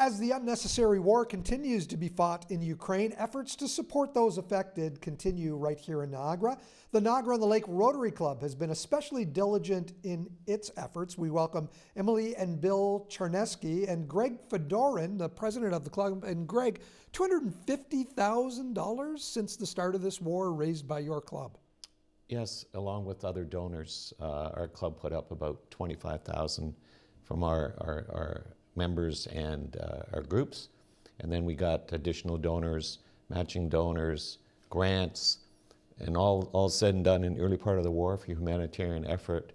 As the unnecessary war continues to be fought in Ukraine, efforts to support those affected continue right here in Niagara. The Niagara and the Lake Rotary Club has been especially diligent in its efforts. We welcome Emily and Bill Charneski and Greg Fedorin, the president of the club. And Greg, $250,000 since the start of this war raised by your club. Yes, along with other donors, our club put up about $25,000 from our members and our groups, and then we got additional donors, matching donors, grants, and all said and done in the early part of the war for humanitarian effort,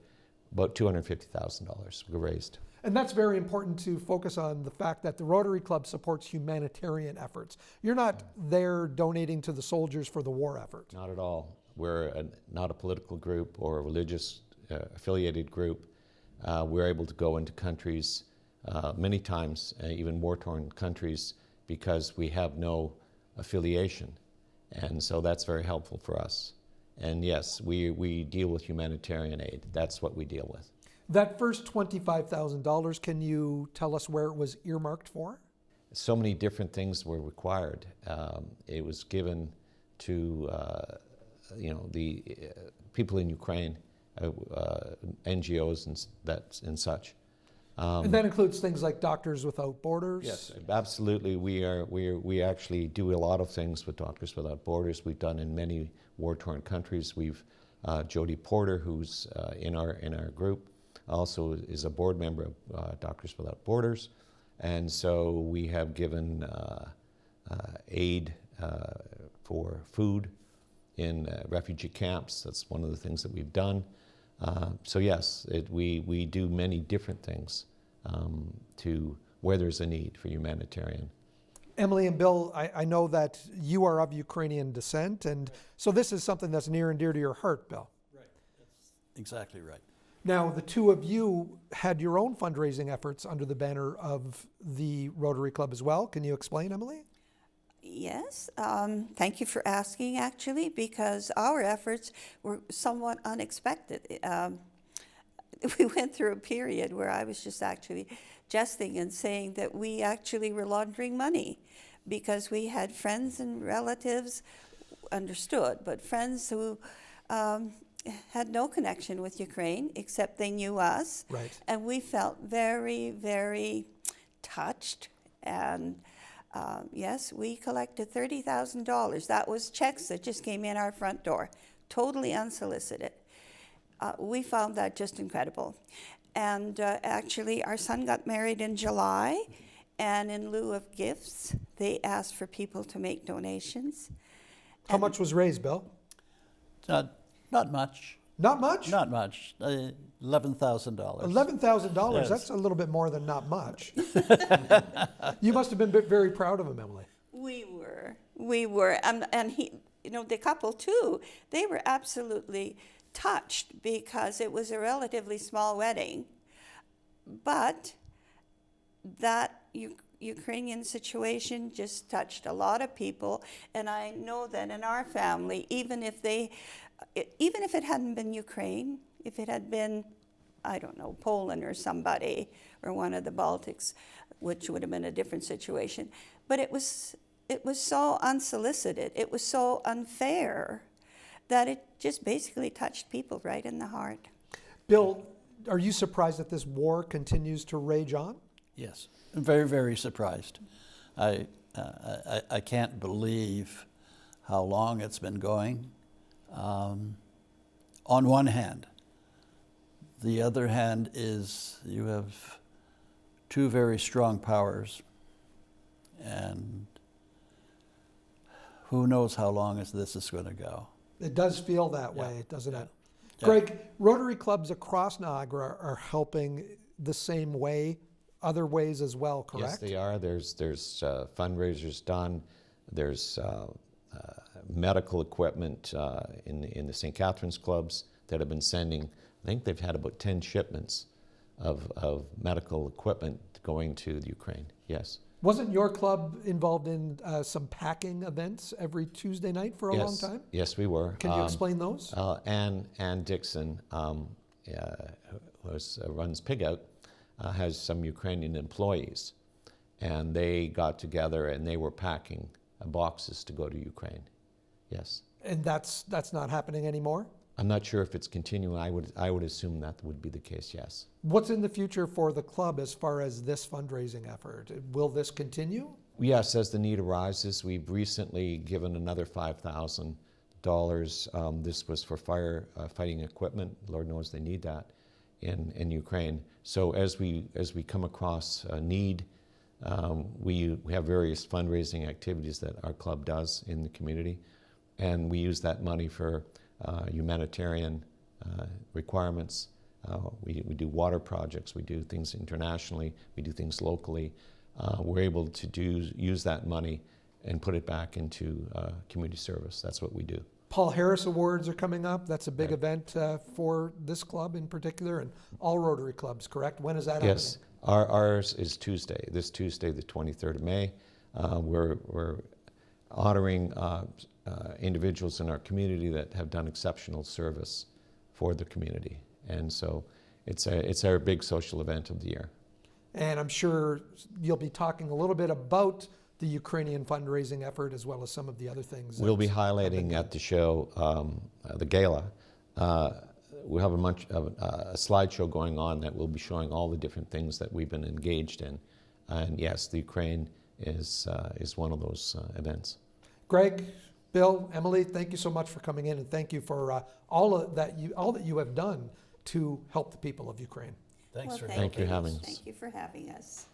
about $250,000 were raised. And that's very important to focus on the fact that the Rotary Club supports humanitarian efforts. You're not there donating to the soldiers for the war effort. Not at all. We're not a political group or a religious affiliated group. We're able to go into countries many times, even war-torn countries, because we have no affiliation. And so that's very helpful for us. And yes, we deal with humanitarian aid. That's what we deal with. That first $25,000, can you tell us where it was earmarked for? So many different things were required. It was given to the people in Ukraine, NGOs and such. And that includes things like Doctors Without Borders? Yes, absolutely. We actually do a lot of things with Doctors Without Borders. We've done in many war-torn countries. We've Jody Porter, who's in our group, also is a board member of Doctors Without Borders, and so we have given aid for food in refugee camps. That's one of the things that we've done. So yes, we do many different things to where there's a need for humanitarian. Emily and Bill, I know that you are of Ukrainian descent, and so this is something that's near and dear to your heart, Bill. Right, that's exactly right. Now, the two of you had your own fundraising efforts under the banner of the Rotary Club as well. Can you explain, Emily? Yes, thank you for asking, actually, because our efforts were somewhat unexpected. We went through a period where I was just actually jesting and saying that we actually were laundering money because we had friends and relatives, understood, but friends who had no connection with Ukraine except they knew us. Right. And we felt very, very touched. And yes, we collected $30,000. That was checks that just came in our front door, totally unsolicited. We found that just incredible. And actually, our son got married in July, and in lieu of gifts, they asked for people to make donations. How much was raised, Bill? Not much. Not much? Not much. $11,000. $11,000, Yes. That's a little bit more than not much. You must have been very proud of him, Emily. We were. And he, the couple too, they were absolutely touched because it was a relatively small wedding. But that Ukrainian situation just touched a lot of people. And I know that in our family, even if it hadn't been Ukraine, if it had been, I don't know, Poland or somebody, or one of the Baltics, which would have been a different situation. But it was so unsolicited, it was so unfair, that it just basically touched people right in the heart. Bill, are you surprised that this war continues to rage on? Yes, I'm very, very surprised. I can't believe how long it's been going. On one hand. The other hand is you have two very strong powers, and who knows how long this is going to go. It does feel that way, doesn't it? Yeah. Greg, Rotary clubs across Niagara are helping the same way, other ways as well, correct? Yes, they are. There's fundraisers done. There's medical equipment in the St. Catharines clubs that have been sending. I think they've had about 10 shipments of medical equipment going to the Ukraine. Yes. Wasn't your club involved in some packing events every Tuesday night for a long time? Yes, we were. Can you explain those? Ann Dixon, who runs Pig Out, has some Ukrainian employees. and they got together and they were packing boxes to go to Ukraine. Yes. And that's not happening anymore? I'm not sure if it's continuing. I would assume that would be the case, yes. What's in the future for the club as far as this fundraising effort? Will this continue? Yes, as the need arises. We've recently given another $5,000. This was for fighting equipment. Lord knows they need that in Ukraine. So as we come across a need, we have various fundraising activities that our club does in the community, and we use that money for humanitarian requirements. We do water projects, we do things internationally, we do things locally. We're able to use that money and put it back into community service. That's what we do. Paul Harris Awards are coming up. That's a big event for this club in particular and all Rotary clubs, correct? When is that happening? Yes, ours is Tuesday, this Tuesday, the 23rd of May. We're honoring individuals in our community that have done exceptional service for the community. And so it's our big social event of the year. And I'm sure you'll be talking a little bit about the Ukrainian fundraising effort as well as some of the other things. We'll be highlighting at the show, the gala. We have a slideshow going on that will be showing all the different things that we've been engaged in. And yes, the Ukraine is one of those events. Greg, Bill, Emily, thank you so much for coming in, and thank you for all that you have done to help the people of Ukraine. Thanks for Thank you for having us. Thank you for having us.